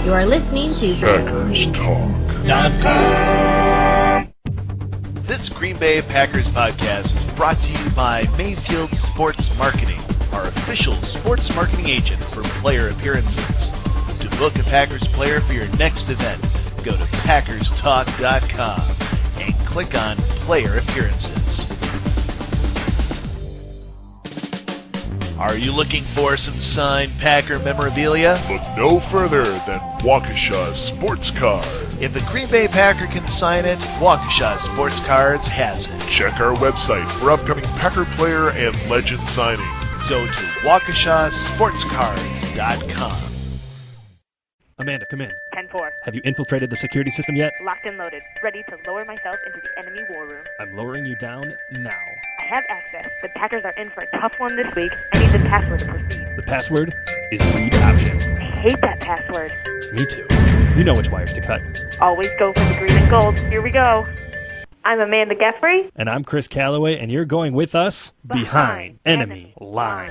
You are listening to PackersTalk.com. This Green Bay Packers podcast is brought to you by Mayfield Sports Marketing, our official sports marketing agent for player appearances. To book a Packers player for your next event, go to PackersTalk.com and click on Player Appearances. Are you looking for some signed Packer memorabilia? Look no further than Waukesha Sports Card. If the Green Bay Packer can sign it, Waukesha Sports Cards has it. Check our website for upcoming Packer player and legend signings. Go to WaukeshaSportsCards.com. Amanda, come in. 10-4. Have you infiltrated the security system yet? Locked and loaded. Ready to lower myself into the enemy war room. I'm lowering you down now. I have access. The Packers are in for a tough one this week. I need the password to proceed. The password is read option. I hate that password. Me too. You know which wires to cut. Always go for the green and gold. Here we go. I'm Amanda Geffre. And I'm Chris Callaway, and you're going with us behind enemy lines.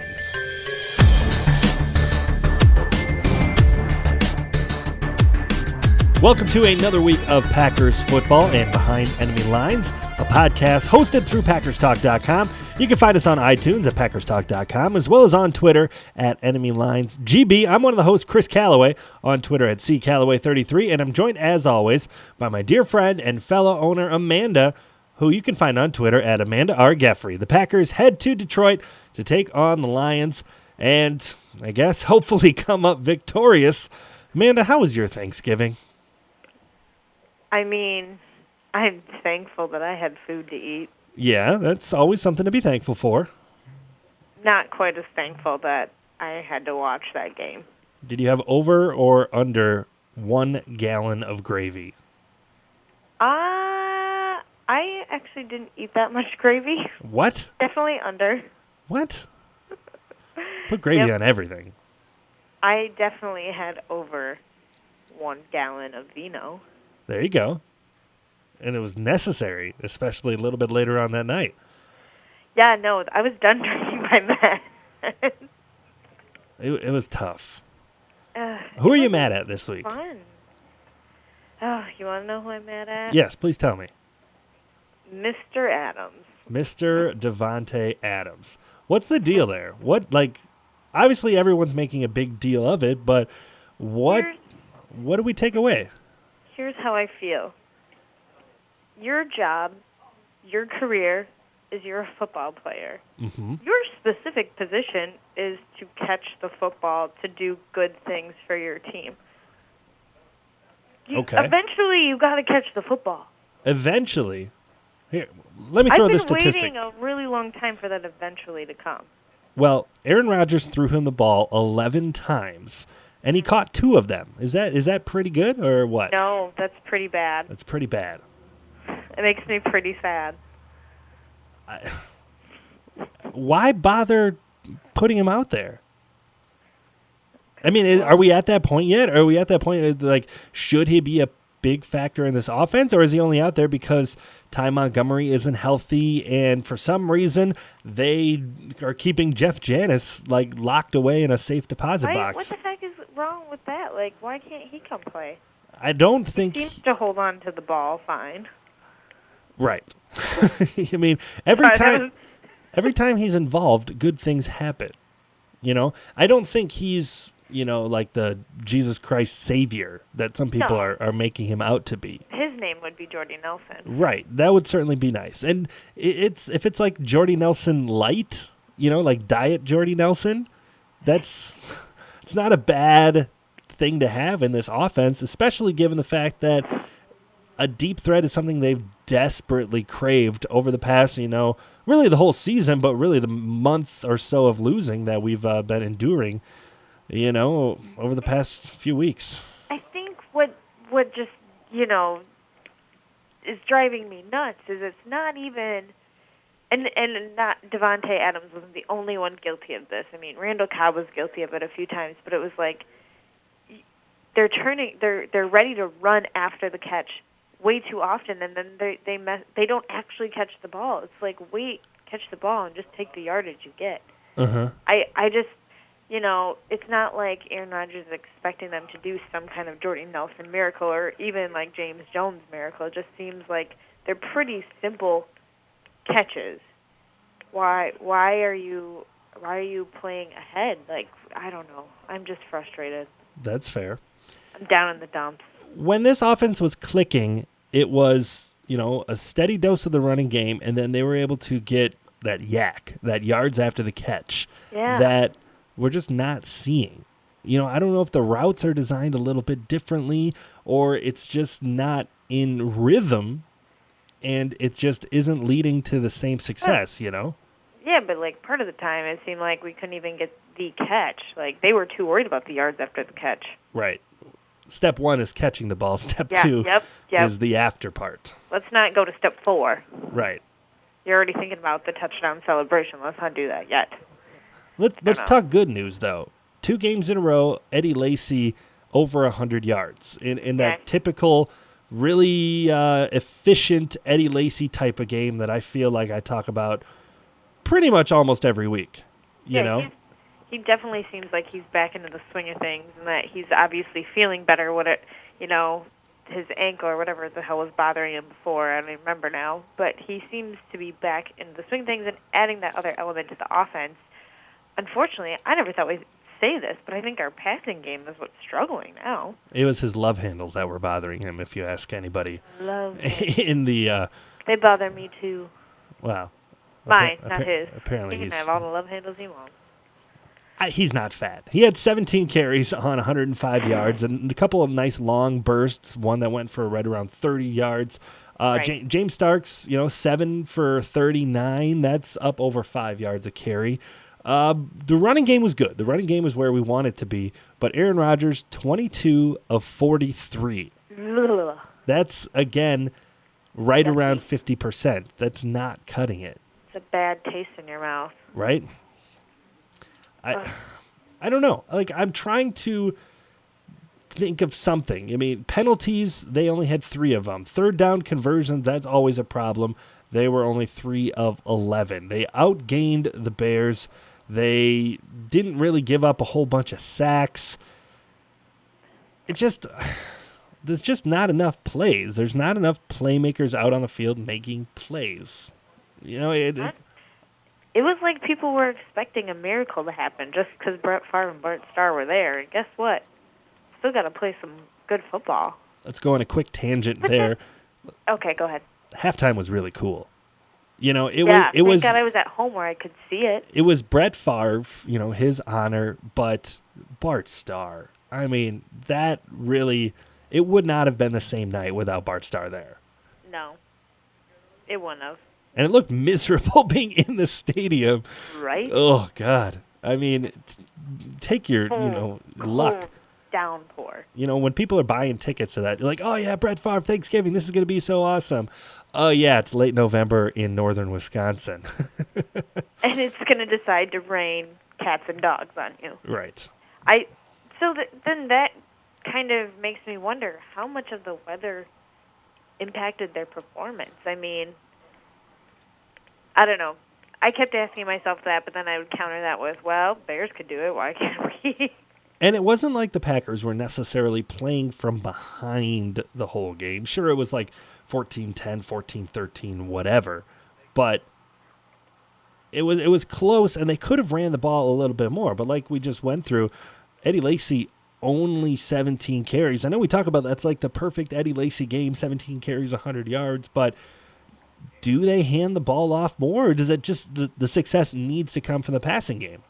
Welcome to another week of Packers football and Behind Enemy Lines, a podcast hosted through PackersTalk.com. You can find us on iTunes at PackersTalk.com, as well as on Twitter at EnemyLinesGB. I'm one of the hosts, Chris Callaway, on Twitter at CCallaway33, and I'm joined, as always, by my dear friend and fellow owner, Amanda, who you can find on Twitter at Amanda R. Geffre. The Packers head to Detroit to take on the Lions and, I guess, hopefully come up victorious. Amanda, how was your Thanksgiving? I mean, I'm thankful that I had food to eat. Yeah, that's always something to be thankful for. Not quite as thankful that I had to watch that game. Did you have over or under 1 gallon of gravy? I actually didn't eat that much gravy. What? Definitely under. What? Put gravy on everything. I definitely had over 1 gallon of vino. There you go. And it was necessary, especially a little bit later on that night. Yeah, no, I was done drinking by then. It was tough. Who are you mad at this week? Fun. Oh, you want to know who I'm mad at? Yes, please tell me. Mr. Adams. Mr. Davante Adams. What's the deal there? Obviously everyone's making a big deal of it, but what do we take away? Here's how I feel. Your job, your career, is you're a football player. Mm-hmm. Your specific position is to catch the football, to do good things for your team. Okay. Eventually, you got to catch the football. Eventually? Here, let me throw this statistic. I've been waiting a really long time for that eventually to come. Well, Aaron Rodgers threw him the ball 11 times. And he caught 2 of them. Is that pretty good or what? No, that's pretty bad. That's pretty bad. It makes me pretty sad. Why bother putting him out there? I mean, are we at that point yet? Are we at that point, should he be a big factor in this offense? Or is he only out there because Ty Montgomery isn't healthy and for some reason they are keeping Janis, locked away in a safe deposit box? What the heck is wrong with that? Why can't he come play? I don't think... He seems to hold on to the ball fine. Right. I mean, every time he's involved, good things happen. You know? I don't think he's, like the Jesus Christ Savior that some people are making him out to be. His name would be Jordy Nelson. Right. That would certainly be nice. And if it's like Jordy Nelson light, like Diet Jordy Nelson, it's not a bad thing to have in this offense, especially given the fact that a deep threat is something they've desperately craved over the past, really the whole season, but really the month or so of losing that we've been enduring, over the past few weeks. I think what just, is driving me nuts is it's not even, and not Davante Adams wasn't the only one guilty of this. I mean, Randall Cobb was guilty of it a few times, but it was like they're ready to run after the catch way too often, and then they don't actually catch the ball. It's like, wait, catch the ball and just take the yardage you get. Uh-huh. I just, it's not like Aaron Rodgers is expecting them to do some kind of Jordy Nelson miracle or even like James Jones miracle. It just seems like they're pretty simple catches. Why are you playing ahead? Like, I don't know. I'm just frustrated. That's fair. I'm down in the dumps. When this offense was clicking, it was, a steady dose of the running game, and then they were able to get that yards after the catch that we're just not seeing. I don't know if the routes are designed a little bit differently or it's just not in rhythm and it just isn't leading to the same success, Yeah, but like part of the time it seemed like we couldn't even get the catch. Like they were too worried about the yards after the catch. Right. Step 1 is catching the ball. Step 2 is the after part. Let's not go to step 4. Right. You're already thinking about the touchdown celebration. Let's not do that yet. Let's talk good news, though. 2 games in a row, Eddie Lacy over 100 yards. In that typical, really efficient Eddie Lacy type of game that I feel like I talk about pretty much almost every week, you know? He definitely seems like he's back into the swing of things and that he's obviously feeling better. His ankle or whatever the hell was bothering him before, I don't even remember now. But he seems to be back into the swing of things and adding that other element to the offense. Unfortunately, I never thought we'd say this, but I think our passing game is what's struggling now. It was his love handles that were bothering him, if you ask anybody. Love in the They bother me too. Wow. Mine, not his. Apparently he can have all the love handles he wants. He's not fat. He had 17 carries on 105 yards and a couple of nice long bursts, one that went for right around 30 yards. Right. James Starks, 7 for 39. That's up over 5 yards a carry. The running game was good. The running game is where we want it to be. But Aaron Rodgers, 22 of 43. Ugh. That's, again, right around 50%. That's not cutting it. It's a bad taste in your mouth. Right? I don't know. Like, I'm trying to think of something. I mean, penalties, they only had 3 of them. Third down conversions, that's always a problem. They were only 3 of 11. They outgained the Bears. They didn't really give up a whole bunch of sacks. There's just not enough plays. There's not enough playmakers out on the field making plays. It was like people were expecting a miracle to happen just because Brett Favre and Bart Starr were there. And guess what? Still got to play some good football. Let's go on a quick tangent there. Okay, go ahead. Halftime was really cool. It thank was. God I was at home where I could see it. It was Brett Favre, his honor, but Bart Starr. I mean, that really, it would not have been the same night without Bart Starr there. No, it wouldn't have. And it looked miserable being in the stadium. Right? Oh, God. I mean, take your, luck. Downpour. When people are buying tickets to that, you're like, oh, yeah, Brett Favre, Thanksgiving, this is going to be so awesome. Oh, yeah, it's late November in northern Wisconsin. And it's going to decide to rain cats and dogs on you. Right. Then that kind of makes me wonder how much of the weather impacted their performance. I mean, I don't know. I kept asking myself that, but then I would counter that with, well, Bears could do it. Why can't we? And it wasn't like the Packers were necessarily playing from behind the whole game. Sure, it was like 14-10, 14-13, whatever. But it was close, and they could have ran the ball a little bit more. But like we just went through, Eddie Lacy only 17 carries. I know we talk about that's like the perfect Eddie Lacy game, 17 carries, 100 yards, but do they hand the ball off more, or does it just the success needs to come from the passing game?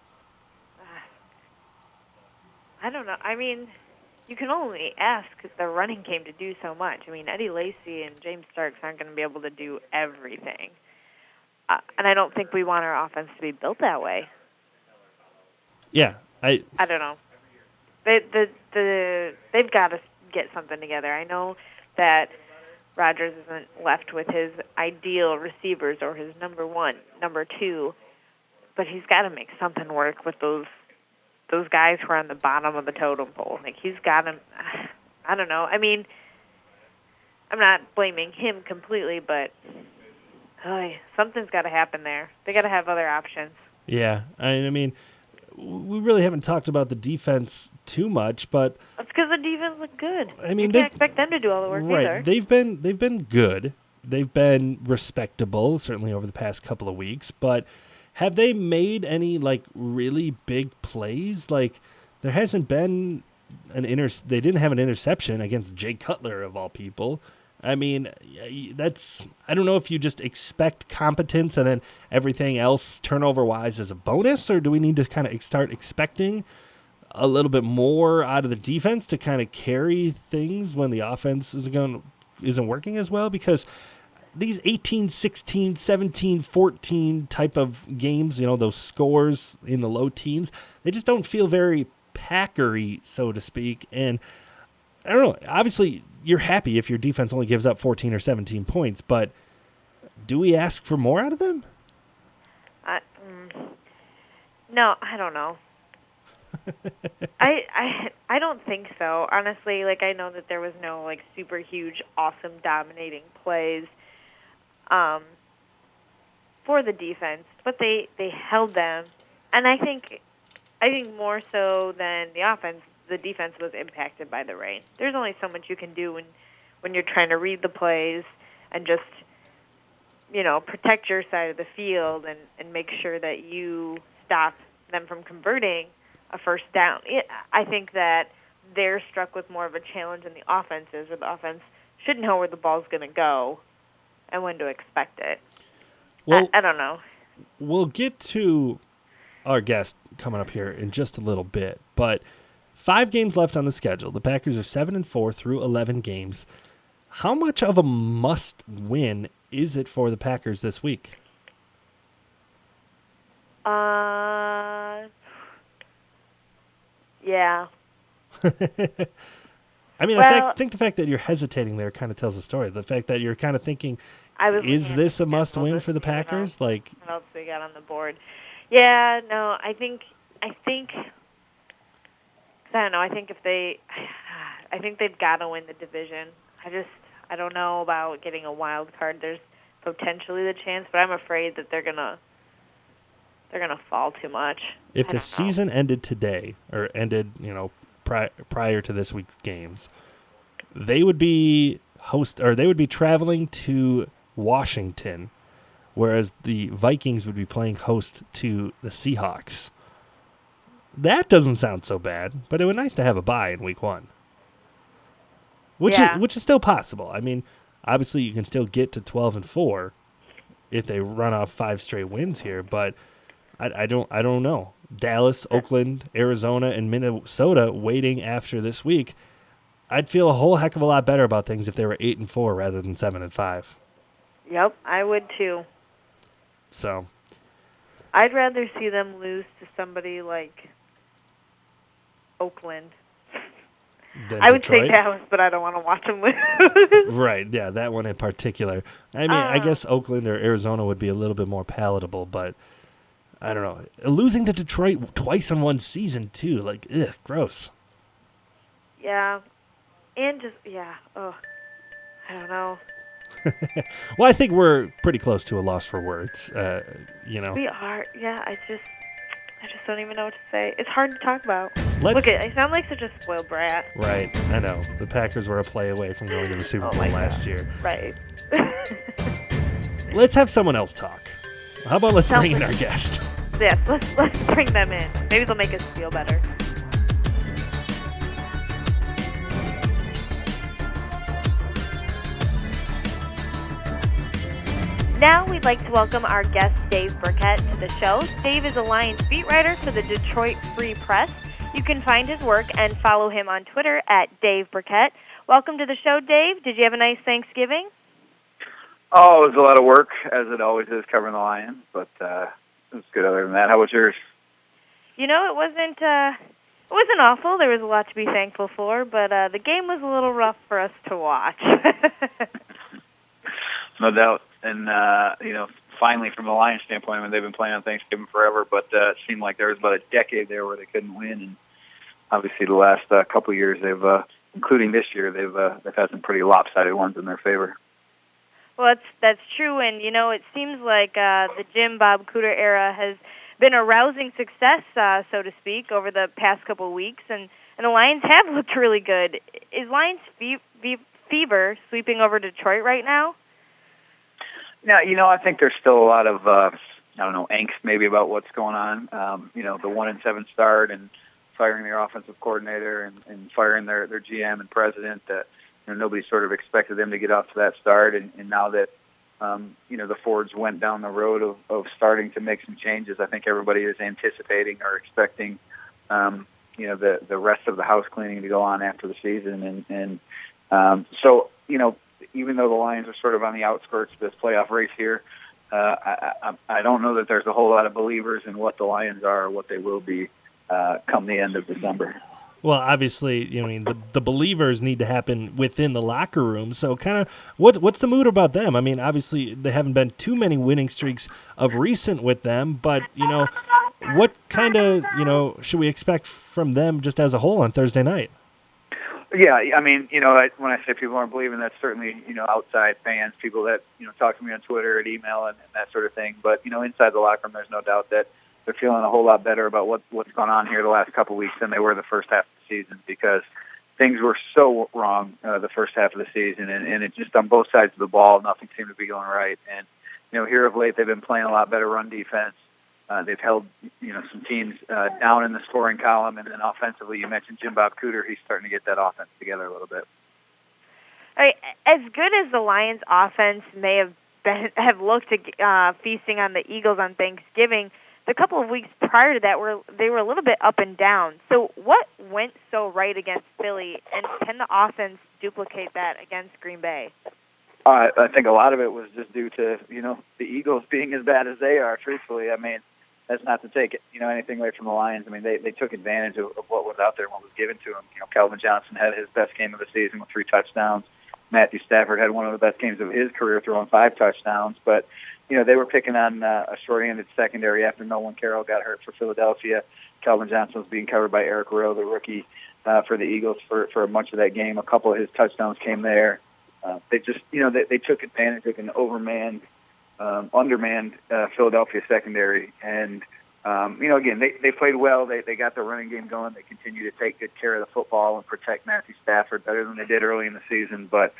I don't know. I mean, you can only ask the running game to do so much. I mean, Eddie Lacy and James Starks aren't going to be able to do everything. And I don't think we want our offense to be built that way. Yeah. I don't know. They've got to get something together. I know that Rodgers isn't left with his ideal receivers or his number 1, number 2, but he's got to make something work with those guys who are on the bottom of the totem pole. Like, he's got to, I don't know. I mean, I'm not blaming him completely, but something's got to happen there. They got to have other options. Yeah. I mean, we really haven't talked about the defense too much, but That's because the defense looked good. I mean, you can't expect them to do all the work right, either. They've been good. They've been respectable, certainly over the past couple of weeks, but have they made any like really big plays? Like there hasn't been they didn't have an interception against Jay Cutler of all people. I mean, I don't know if you just expect competence and then everything else turnover-wise is a bonus, or do we need to kind of start expecting a little bit more out of the defense to kind of carry things when the offense isn't working as well? Because these 18, 16, 17, 14 type of games, those scores in the low teens, they just don't feel very Packery, so to speak. And I don't know, obviously you're happy if your defense only gives up 14 or 17 points, but do we ask for more out of them? No, I don't know. I don't think so. Honestly, like I know that there was no like super huge, awesome, dominating plays for the defense, but they held them, and I think more so than the offense, the defense was impacted by the rain. There's only so much you can do when you're trying to read the plays and just, protect your side of the field and make sure that you stop them from converting a first down. I think that they're struck with more of a challenge than the offense is, where the offense should know where the ball's going to go and when to expect it. Well, I don't know. We'll get to our guest coming up here in just a little bit, but 5 games left on the schedule. The Packers are 7-4 through 11 games. How much of a must-win is it for the Packers this week? Yeah. I mean, I think the fact that you're hesitating there kind of tells the story. The fact that you're kind of thinking, is this a must-win for the Packers? Like, what else they got on the board? Yeah, no, I think. I don't know. I think they've got to win the division. I don't know about getting a wild card. There's potentially the chance, but I'm afraid that they're gonna fall too much. If the season ended today, or ended, prior to this week's games, they would be traveling to Washington, whereas the Vikings would be playing host to the Seahawks. That doesn't sound so bad, but it would be nice to have a bye in week 1. Which is still possible. I mean, obviously you can still get to 12-4 if they run off 5 straight wins here, but I don't know. Dallas, Oakland, Arizona, and Minnesota waiting after this week. I'd feel a whole heck of a lot better about things if they were 8-4 rather than 7-5. Yep, I would too. So I'd rather see them lose to somebody like Oakland. I would say Dallas, but I don't want to watch them lose. Right, yeah, that one in particular. I mean, I guess Oakland or Arizona would be a little bit more palatable, but I don't know. Losing to Detroit twice in one season, too. Like, gross. Yeah. And just, I don't know. Well, I think we're pretty close to a loss for words, We are. Yeah, I just don't even know what to say. It's hard to talk about. I sound like such a spoiled brat. Right, I know. The Packers were a play away from going to the Super Bowl last year. Right. Let's have someone else talk. How about let's bring in our guest? Yes, let's bring them in. Maybe they'll make us feel better. Now we'd like to welcome our guest, Dave Birkett, to the show. Dave is a Lions beat writer for the Detroit Free Press. You can find his work and follow him on Twitter at Dave Birkett. Welcome to the show, Dave. Did you have a nice Thanksgiving? Oh, it was a lot of work, as it always is, covering the Lions, but it was good other than that. How was yours? It wasn't awful. There was a lot to be thankful for, but the game was a little rough for us to watch. No doubt. And, finally, from the Lions standpoint, I mean, they've been playing on Thanksgiving forever, but it seemed like there was about a decade there where they couldn't win. And obviously the last couple of years, including this year, they've had some pretty lopsided ones in their favor. Well, that's true, and, it seems like the Jim Bob Cooter era has been a rousing success, so to speak, over the past couple of weeks, and the Lions have looked really good. Is Lions fever sweeping over Detroit right now? Yeah, I think there's still a lot of angst maybe about what's going on. The 1-7 start and firing their offensive coordinator and firing their GM and president. Nobody sort of expected them to get off to that start, and now that the Fords went down the road of starting to make some changes, I think everybody is anticipating or expecting the rest of the house cleaning to go on after the season, so even though the Lions are sort of on the outskirts of this playoff race here, I don't know that there's a whole lot of believers in what the Lions are or what they will be come the end of December. Well, obviously, the believers need to happen within the locker room. So kind of what's the mood about them? I mean, obviously, there haven't been too many winning streaks of recent with them, but, what kind of, should we expect from them just as a whole on Thursday night? Yeah, I mean, when I say people aren't believing, that's certainly, outside fans, people that, talk to me on Twitter and email and that sort of thing. But, inside the locker room, there's no doubt that they're feeling a whole lot better about what's gone on here the last couple of weeks than they were the first half of the season, because things were so wrong the first half of the season, and it just on both sides of the ball, nothing seemed to be going right. And, here of late, they've been playing a lot better run defense. They've held, some teams down in the scoring column, and then offensively, you mentioned Jim Bob Cooter. He's starting to get that offense together a little bit. All right, as good as the Lions' offense may have looked feasting on the Eagles on Thanksgiving, the couple of weeks prior to that, they were a little bit up and down. So what went so right against Philly, and can the offense duplicate that against Green Bay? I think a lot of it was just due to, the Eagles being as bad as they are, truthfully. I mean, that's not to take anything away from the Lions. I mean, they took advantage of what was out there and what was given to them. Calvin Johnson had his best game of the season with 3 touchdowns. Matthew Stafford had one of the best games of his career, throwing 5 touchdowns. But, they were picking on a short-handed secondary after Nolan Carroll got hurt for Philadelphia. Calvin Johnson was being covered by Eric Rowe, the rookie, for the Eagles for much of that game. A couple of his touchdowns came there. They just, they took advantage of an undermanned Philadelphia secondary. And, again, they played well. They got the running game going. They continue to take good care of the football and protect Matthew Stafford better than they did early in the season. But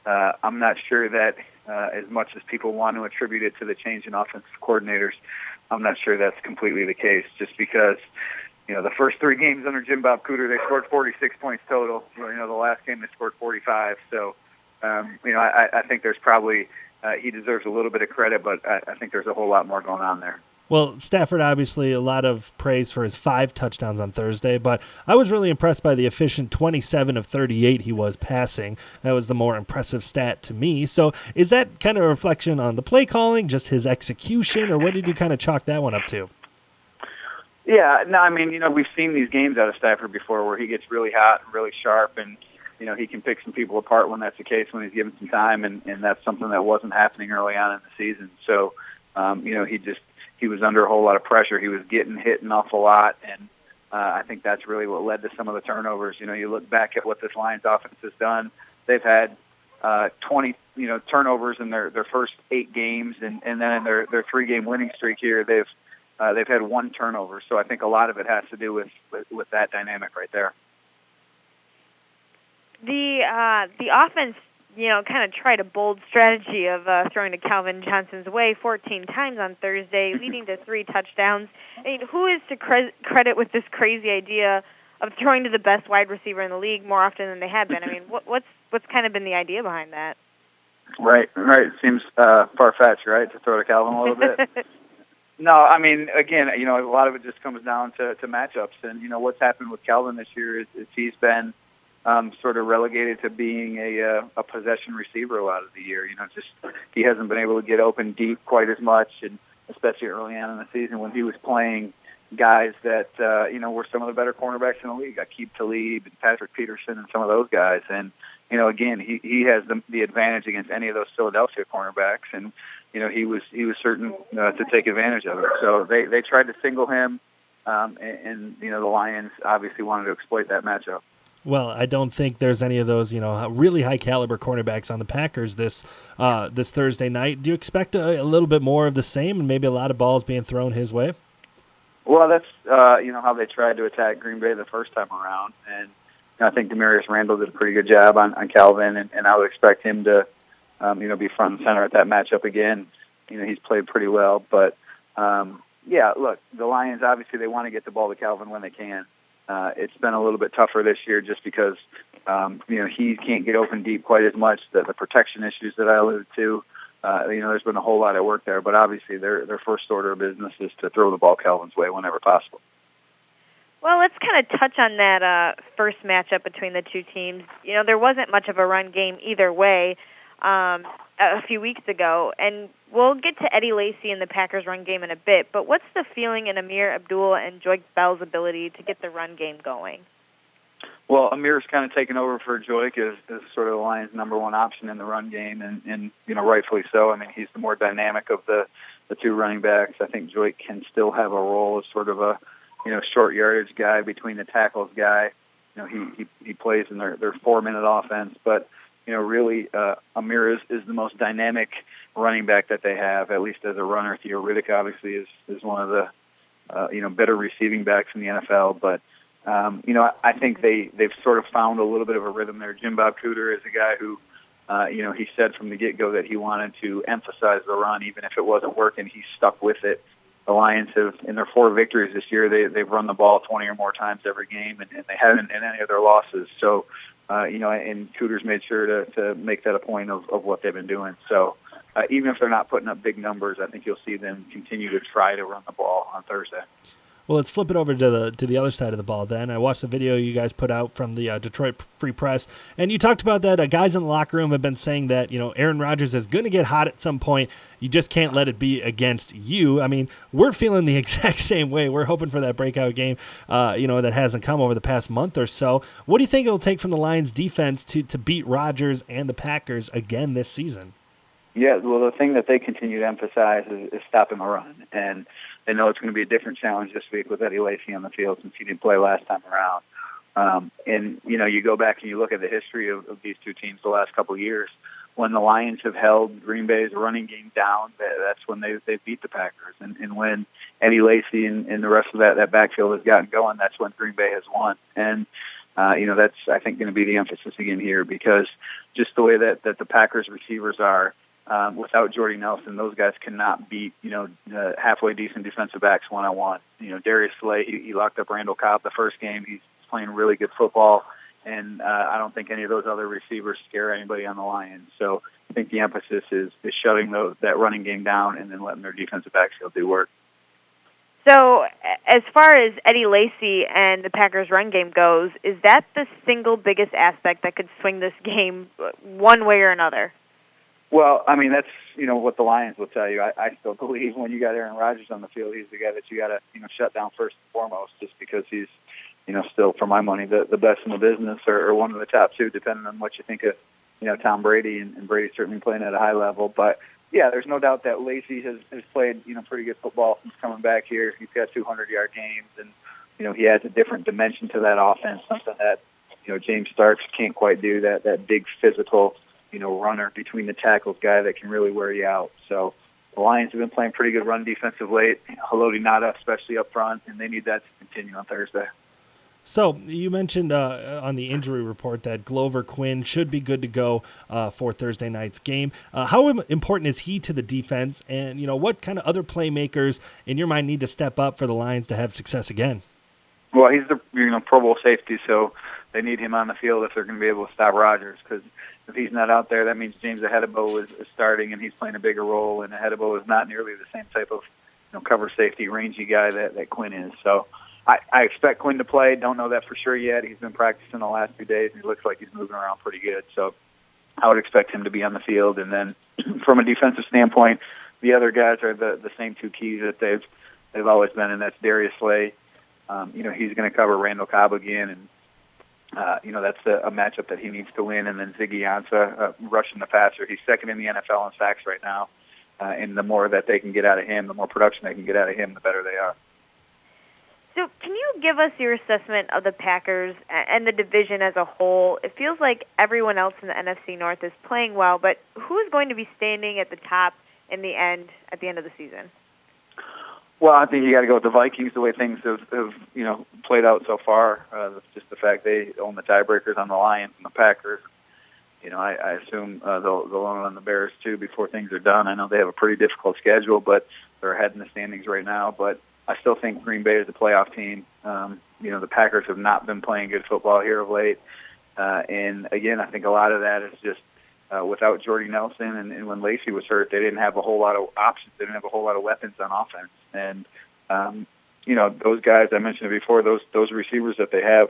I'm not sure that as much as people want to attribute it to the change in offensive coordinators, I'm not sure that's completely the case, just because, the first 3 games under Jim Bob Cooter, they scored 46 points total. The last game they scored 45. So, I think there's probably he deserves a little bit of credit, but I think there's a whole lot more going on there. Well, Stafford, obviously, a lot of praise for his 5 touchdowns on Thursday, but I was really impressed by the efficient 27 of 38 he was passing. That was the more impressive stat to me. So is that kind of a reflection on the play calling, just his execution, or what did you kind of chalk that one up to? Yeah, no, I mean, we've seen these games out of Stafford before where he gets really hot and really sharp, and he can pick some people apart when that's the case, when he's given some time, and that's something that wasn't happening early on in the season. So, he was under a whole lot of pressure. He was getting hit an awful lot, and I think that's really what led to some of the turnovers. You look back at what this Lions offense has done. They've had 20 turnovers in their first 8 games, and then in their 3-game winning streak here, they've had 1 turnover. So I think a lot of it has to do with that dynamic right there. The offense, kind of tried a bold strategy of throwing to Calvin Johnson's way 14 times on Thursday, leading to 3 touchdowns. I mean, who is to credit with this crazy idea of throwing to the best wide receiver in the league more often than they had been? I mean, what's kind of been the idea behind that? Right. It seems far-fetched, right, to throw to Calvin a little bit. No, I mean, again, a lot of it just comes down to matchups. And, what's happened with Calvin this year is he's been sort of relegated to being a possession receiver a lot of the year. Just he hasn't been able to get open deep quite as much, and especially early on in the season when he was playing guys that were some of the better cornerbacks in the league, Aqib Talib and Patrick Peterson and some of those guys. And again, he has the advantage against any of those Philadelphia cornerbacks, and he was certain to take advantage of it. So they tried to single him, and the Lions obviously wanted to exploit that matchup. Well, I don't think there's any of those, really high caliber cornerbacks on the Packers this Thursday night. Do you expect a little bit more of the same and maybe a lot of balls being thrown his way? Well, that's how they tried to attack Green Bay the first time around, and I think Demarius Randall did a pretty good job on Calvin, and I would expect him to be front and center at that matchup again. He's played pretty well, but look, the Lions obviously they want to get the ball to Calvin when they can. It's been a little bit tougher this year just because he can't get open deep quite as much. The protection issues that I alluded to. There's been a whole lot of work there, but obviously their first order of business is to throw the ball Calvin's way whenever possible. Well, let's kind of touch on that first matchup between the two teams. There wasn't much of a run game either way a few weeks ago, and we'll get to Eddie Lacy and the Packers run game in a bit, but what's the feeling in Amir Abdul and Joyke Bell's ability to get the run game going? Well, Amir's kind of taken over for Joyke as sort of the Lions' number one option in the run game, and rightfully so. I mean, he's the more dynamic of the two running backs. I think Joyke can still have a role as sort of a short yardage guy, between the tackles guy. He plays in their 4-minute offense, but really Amir is the most dynamic running back that they have, at least as a runner. Theo Riddick obviously is one of the better receiving backs in the NFL, but I think they've sort of found a little bit of a rhythm there. Jim Bob Cooter is a guy who he said from the get-go that he wanted to emphasize the run, even if it wasn't working. He stuck with it. The Lions have, in their 4 victories this year, they've run the ball 20 or more times every game, and they haven't in any of their losses. So, and Cooter's made sure to make that a point of what they've been doing. So, even if they're not putting up big numbers, I think you'll see them continue to try to run the ball on Thursday. Well, let's flip it over to the other side of the ball then. I watched the video you guys put out from the Detroit Free Press, and you talked about that guys in the locker room have been saying that, Aaron Rodgers is going to get hot at some point. You just can't let it be against you. I mean, we're feeling the exact same way. We're hoping for that breakout game, that hasn't come over the past month or so. What do you think it'll take from the Lions defense to beat Rodgers and the Packers again this season? Yeah, well, the thing that they continue to emphasize is stopping the run, and they know it's going to be a different challenge this week with Eddie Lacy on the field since he didn't play last time around. And you go back and you look at the history of these two teams the last couple of years. When the Lions have held Green Bay's running game down, that's when they beat the Packers. And when Eddie Lacy and the rest of that backfield has gotten going, that's when Green Bay has won. And that's, I think, going to be the emphasis again here, because just the way that the Packers receivers are, without Jordy Nelson, those guys cannot beat, halfway decent defensive backs one-on-one. Darius Slay, he locked up Randall Cobb the first game. He's playing really good football, and I don't think any of those other receivers scare anybody on the Lions. So I think the emphasis is shutting that running game down and then letting their defensive backfield do work. So as far as Eddie Lacy and the Packers' run game goes, is that the single biggest aspect that could swing this game one way or another? Well, I mean, that's, what the Lions will tell you. I still believe when you got Aaron Rodgers on the field, he's the guy that you got to, shut down first and foremost, just because he's, still, for my money, the best in the business, or one of the top 2, depending on what you think of, Tom Brady, and Brady's certainly playing at a high level. But, yeah, there's no doubt that Lacy has played, pretty good football since coming back here. He's got 200-yard games, and, he adds a different dimension to that offense, something that, James Starks can't quite do, that big physical, runner between the tackles guy that can really wear you out. So the Lions have been playing pretty good run defense of late. Haloti Ngata, especially up front, and they need that to continue on Thursday. So you mentioned on the injury report that Glover Quinn should be good to go for Thursday night's game. How important is he to the defense, and what kind of other playmakers in your mind need to step up for the Lions to have success again? Well, he's the Pro Bowl safety, so they need him on the field if they're going to be able to stop Rodgers, because if he's not out there, that means James Ahedebo is starting, and he's playing a bigger role, and Ahedebo is not nearly the same type of cover safety, rangy guy that Quinn is. So I expect Quinn to play. Don't know that for sure yet. He's been practicing the last 2 days, and he looks like he's moving around pretty good. So I would expect him to be on the field. And then from a defensive standpoint, the other guys are the same 2 keys that they've always been, and that's Darius Slay. He's going to cover Randall Cobb again, and that's a matchup that he needs to win. And then Ziggy Ansah, rushing the passer. He's second in the NFL in sacks right now. And the more that they can get out of him, the more production they can get out of him, the better they are. So can you give us your assessment of the Packers and the division as a whole? It feels like everyone else in the NFC North is playing well, but who is going to be standing at the top in the end at the end of the season? Well, I think you got to go with the Vikings the way things have played out so far. Just the fact they own the tiebreakers on the Lions and the Packers. I assume they'll own on the Bears too before things are done. I know they have a pretty difficult schedule, but they're ahead in the standings right now. But I still think Green Bay is a playoff team. The Packers have not been playing good football here of late, and again, I think a lot of that is just without Jordy Nelson and when Lacy was hurt, they didn't have a whole lot of options. They didn't have a whole lot of weapons on offense, and those guys I mentioned before, those receivers that they have,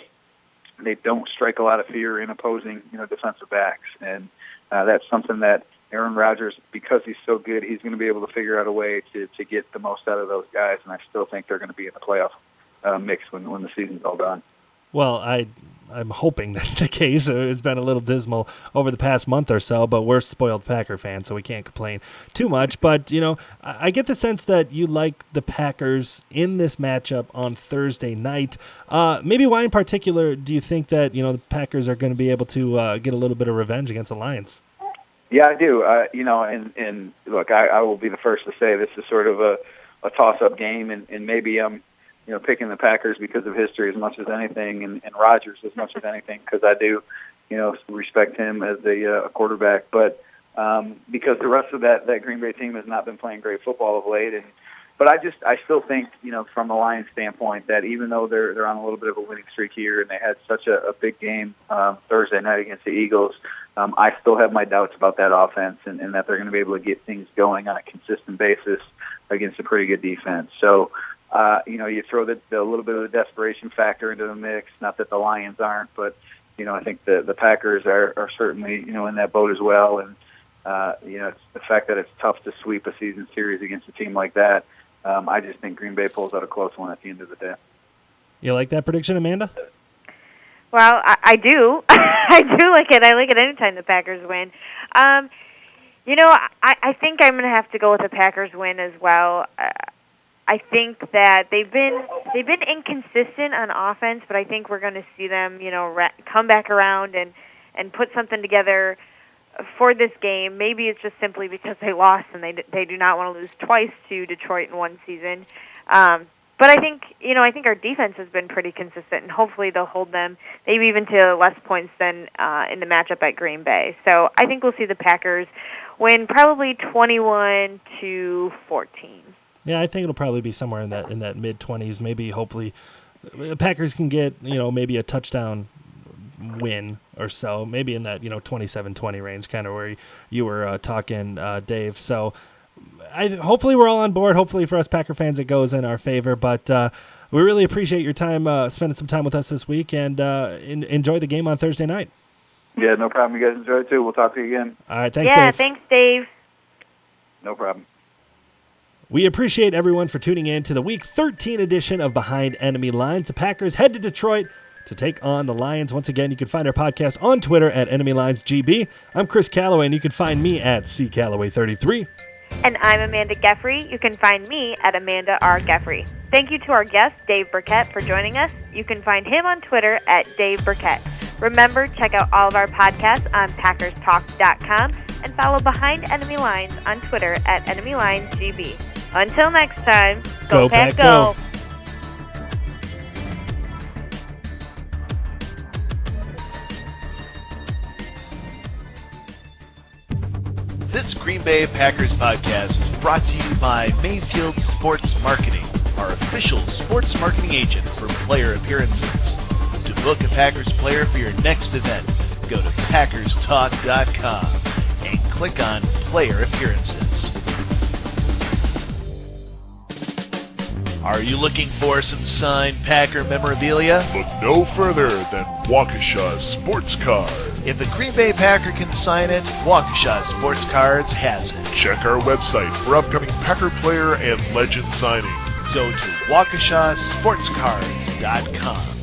they don't strike a lot of fear in opposing defensive backs, and that's something that Aaron Rodgers, because he's so good, he's going to be able to figure out a way to get the most out of those guys, and I still think they're going to be in the playoff mix when the season's all done. Well, I'm hoping that's the case. It's been a little dismal over the past month or so, but we're spoiled Packer fans, so we can't complain too much. But, I get the sense that you like the Packers in this matchup on Thursday night. Maybe why in particular do you think that, the Packers are going to be able to get a little bit of revenge against the Lions? Yeah, I do. And look, I will be the first to say this is sort of a toss-up game, and maybe I'm picking the Packers because of history as much as anything, and Rodgers as much as anything, because I do, respect him as a quarterback. But because the rest of that Green Bay team has not been playing great football of late, but I still think, from the Lions standpoint, that even though they're on a little bit of a winning streak here, and they had such a big game Thursday night against the Eagles, I still have my doubts about that offense, and that they're going to be able to get things going on a consistent basis against a pretty good defense. So. You throw the little bit of the desperation factor into the mix. Not that the Lions aren't, but I think the Packers are certainly in that boat as well. And it's the fact that it's tough to sweep a season series against a team like that. I just think Green Bay pulls out a close one at the end of the day. You like that prediction, Amanda? Well, I do. I do like it. I like it anytime the Packers win. I think I'm going to have to go with the Packers win as well. I think that they've been inconsistent on offense, but I think we're going to see them, come back around and put something together for this game. Maybe it's just simply because they lost and they do not want to lose twice to Detroit in one season. But I think our defense has been pretty consistent, and hopefully they'll hold them maybe even to less points than in the matchup at Green Bay. So I think we'll see the Packers win probably 21-14. Yeah, I think it'll probably be somewhere in that mid-20s. Maybe, hopefully, the Packers can get, maybe a touchdown win or so. Maybe in that, 27-20 range, kind of where you were talking, Dave. So hopefully we're all on board. Hopefully for us Packer fans it goes in our favor. But we really appreciate your time spending some time with us this week, and enjoy the game on Thursday night. Yeah, no problem. You guys enjoy it, too. We'll talk to you again. All right, thanks, Dave. Yeah, thanks, Dave. No problem. We appreciate everyone for tuning in to the Week 13 edition of Behind Enemy Lines. The Packers head to Detroit to take on the Lions. Once again, you can find our podcast on Twitter at EnemyLinesGB. I'm Chris Callaway, and you can find me at CCallaway33. And I'm Amanda Geffre. You can find me at Amanda R. Geffre. Thank you to our guest, Dave Birkett, for joining us. You can find him on Twitter at Dave Birkett. Remember, check out all of our podcasts on PackersTalk.com and follow Behind Enemy Lines on Twitter at EnemyLinesGB. Until next time, go Pack, go! This Green Bay Packers podcast is brought to you by Mayfield Sports Marketing, our official sports marketing agent for player appearances. To book a Packers player for your next event, go to PackersTalk.com and click on Player Appearances. Are you looking for some signed Packer memorabilia? Look no further than Waukesha Sports Cards. If the Green Bay Packer can sign it, Waukesha Sports Cards has it. Check our website for upcoming Packer player and legend signings. Go to WaukeshaSportsCards.com.